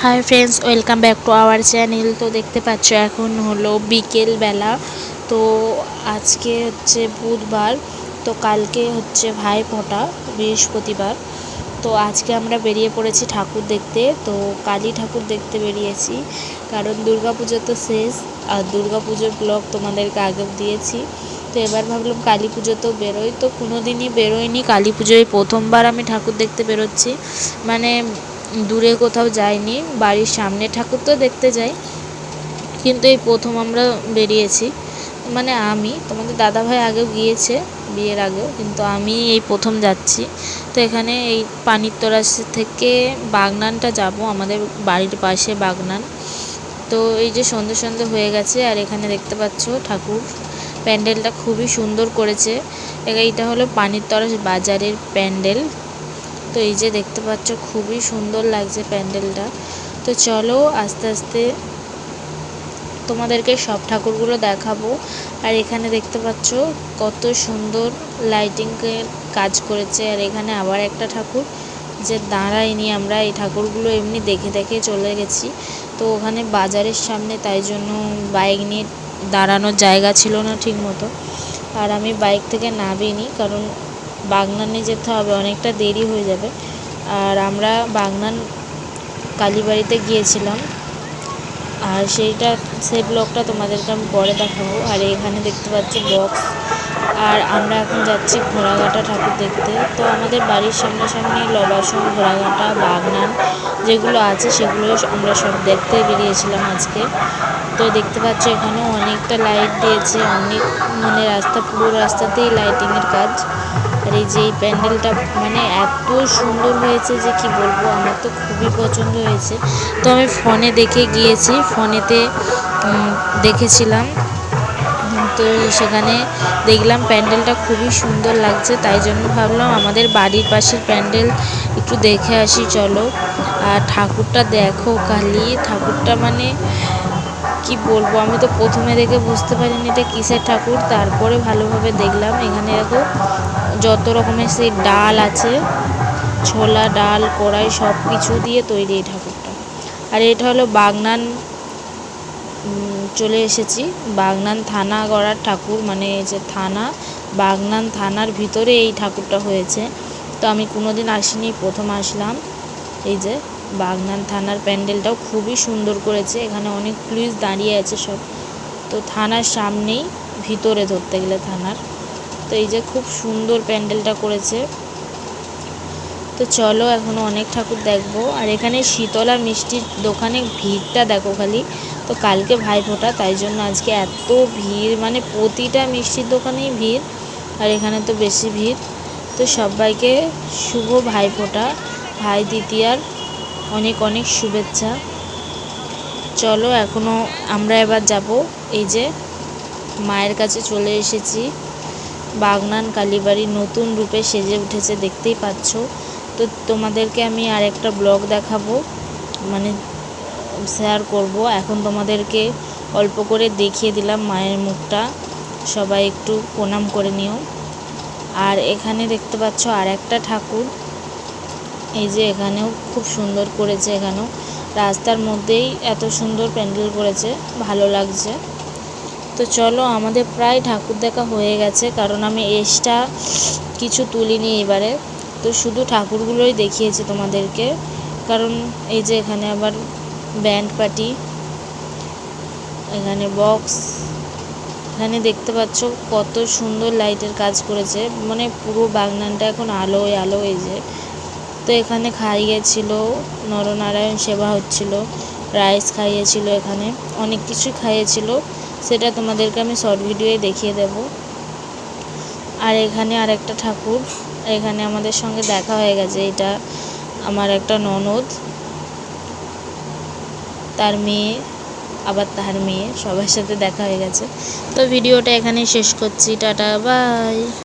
Hi friends, welcome back to our channel. তো দেখতে পাচ্ছ এখন হলো বিকেল বেলা। তো আজকে হচ্ছে বুধবার, তো কালকে হচ্ছে ভাইফোঁটা বৃহস্পতিবার। তো আজকে আমরা বেরিয়ে পড়েছি ঠাকুর দেখতে। তো কালী ঠাকুর দেখতে বেরিয়েছি, কারণ দুর্গাপুজো তো শেষ, আর দুর্গাপুজোর ব্লগ তোমাদেরকে আগেও দিয়েছি। তো এবার ভাবলাম কালী পুজো তো বেরোই, তো কোনো দিনই বেরোয়নি। কালী পুজোয় প্রথমবার আমি ঠাকুর দেখতে বেরোচ্ছি, মানে দূরে কোথাও যাইনি, বাড়ির সামনে ঠাকুর তো দেখতে যাই, কিন্তু এই প্রথম আমরা বেরিয়েছি। মানে আমি, তোমাদের দাদাভাই আগেও গিয়েছে বিয়ের আগেও, কিন্তু আমি এই প্রথম যাচ্ছি। তো এখানে এই পানিরতলা থেকে বাগনানটা যাব, আমাদের বাড়ির পাশে বাগনান। তো এই যে সন্ধে সন্ধে হয়ে গেছে, আর এখানে দেখতে পাচ্ছ ঠাকুর প্যান্ডেলটা খুবই সুন্দর করেছে। এইটা হলো পানিরতলা বাজারের প্যান্ডেল। তো এই যে দেখতে পাচ্ছ খুবই সুন্দর লাগছে প্যান্ডেলটা। তো চলো আস্তে আস্তে তোমাদেরকে সব ঠাকুরগুলো দেখাবো। আর এখানে দেখতে পাচ্ছ কত সুন্দর লাইটিংয়ের কাজ করেছে। আর এখানে আবার একটা ঠাকুর যে দাঁড়ায়নি, আমরা এই ঠাকুরগুলো এমনি দেখে দেখে চলে গেছি। তো ওখানে বাজারের সামনে, তাই জন্য বাইক নিয়ে দাঁড়ানোর জায়গা ছিল না ঠিক মতো। আর আমি বাইক থেকে নামিনি, কারণ বাগনানে যেতে হবে, অনেকটা দেরি হয়ে যাবে। আর আমরা বাগনান কালীবাড়িতে গিয়েছিলাম, আর সেই ব্লগটা তোমাদেরকে আমি পরে দেখাবো। আর এখানে দেখতে পাচ্ছি বক্স। আর আমরা এখন যাচ্ছি ঘোড়াঘাটা ঠাকুর দেখতে। তো আমাদের বাড়ির সামনাসামনি লবাসন, ঘোড়াঘাটা, বাগনান যেগুলো আছে সেগুলো আমরা সব দেখতে বেরিয়েছিলাম আজকে। তো দেখতে পাচ্ছ এখানেও অনেকটা লাইট দিয়েছে, অনেক মানে রাস্তা, পুরো রাস্তাতেই লাইটিংয়ের কাজ। আর এই যে এই প্যান্ডেলটা মানে এত সুন্দর হয়েছে যে কি বলবো, আমার তো খুবই পছন্দ হয়েছে। তো আমি ফোনে দেখে গিয়েছি, ফোনেতে দেখেছিলাম। তো সেখানে দেখলাম প্যান্ডেলটা খুবই সুন্দর লাগছে, তাই জন্য ভাবলাম আমাদের বাড়ির পাশের প্যান্ডেল একটু দেখে আসি চলো। আর ঠাকুরটা দেখো, কালী ঠাকুরটা মানে কি বলবো, আমি তো প্রথমে দেখে বুঝতে পারিনি এটা কিসের ঠাকুর, তারপরে ভালোভাবে দেখলাম। এখানে দেখো যত রকমের সেই ডাল আছে, ছোলা ডাল কড়াই সব কিছু দিয়ে তৈরি এই ঠাকুরটা। আর এটা হলো বাগনান, চলে এসেছি বাগনান থানা গড়ার ঠাকুর, মানে এই যে থানা, বাগনান থানার ভিতরে এই ঠাকুরটা হয়েছে। তো আমি কোনোদিন আসিনি, প্রথম আসলাম। এই যে বাগনান থানার প্যান্ডেলটাও খুবই সুন্দর করেছে, এখানে অনেক পুলিশ দাঁড়িয়ে আছে সব। তো থানার সামনেই, ভিতরে ধরতে গেলে থানার। তো এই যে খুব সুন্দর প্যান্ডেলটা করেছে। তো চলো এখনও অনেক ঠাকুর দেখবো। আর এখানে শীতলা মিষ্টির দোকানে ভিড়টা দেখো খালি। তো কালকে ভাইফোঁটা, তাই জন্য আজকে এত ভিড়, মানে প্রতিটা মিষ্টির দোকানেই ভিড়, আর এখানে তো বেশি ভিড়। তো সবাইকে শুভ ভাইফোঁটা, ভাই দ্বিতীয়ার অনেক অনেক শুভেচ্ছা। চলো এখনও আমরা এবার যাব, এই যে মায়ের কাছে চলে এসেছি। বাগনান কালীবাড়ি নতুন রূপে সেজে উঠেছে, দেখতেই পাচ্ছ। তো তোমাদেরকে আমি আরেকটা ব্লগ দেখাবো, মানে শেয়ার করব। এখন তোমাদেরকে অল্প করে দেখিয়ে দিলাম মায়ের মুখটা, সবাই একটু প্রণাম করে নিও। আর এখানে দেখতে পাচ্ছ আর একটা ঠাকুর, এই যে এখানেও খুব সুন্দর করেছে, এখানেও রাস্তার মধ্যেই এত সুন্দর প্যান্ডেল করেছে, ভালো লাগছে। তো চলো আমাদের প্রায় ঠাকুর দেখা হয়ে গেছে, কারণ আমি এক্সট্রা কিছু তুলিনি এবারে। তো শুধু ঠাকুরগুলোই দেখিয়েছি তোমাদেরকে, কারণ এই যে এখানে আবার ব্যান্ড পার্টি, এখানে বক্স, এখানে দেখতে পাচ্ছ কত সুন্দর লাইটের কাজ করেছে, মানে পুরো বাগনানটা এখন আলোয় আলো। এই যে তো এখানে খাইয়েছিল, নরনারায়ণ সেবা হচ্ছিল, রাইস খাইয়েছিল, এখানে অনেক কিছু খাইয়েছিল, সেটা তোমাদেরকে আমি শর্ট ভিডিওয়ে দেখিয়ে দেব। আর এখানে আর একটা ঠাকুর, এখানে আমাদের সঙ্গে দেখা হয়ে গেছে, এটা আমার একটা ননদ, তার মেয়ে, আবার তার মেয়ে, সবার সাথে দেখা হয়ে গেছে। তো ভিডিওটা এখানেই শেষ করছি, টাটা বাই।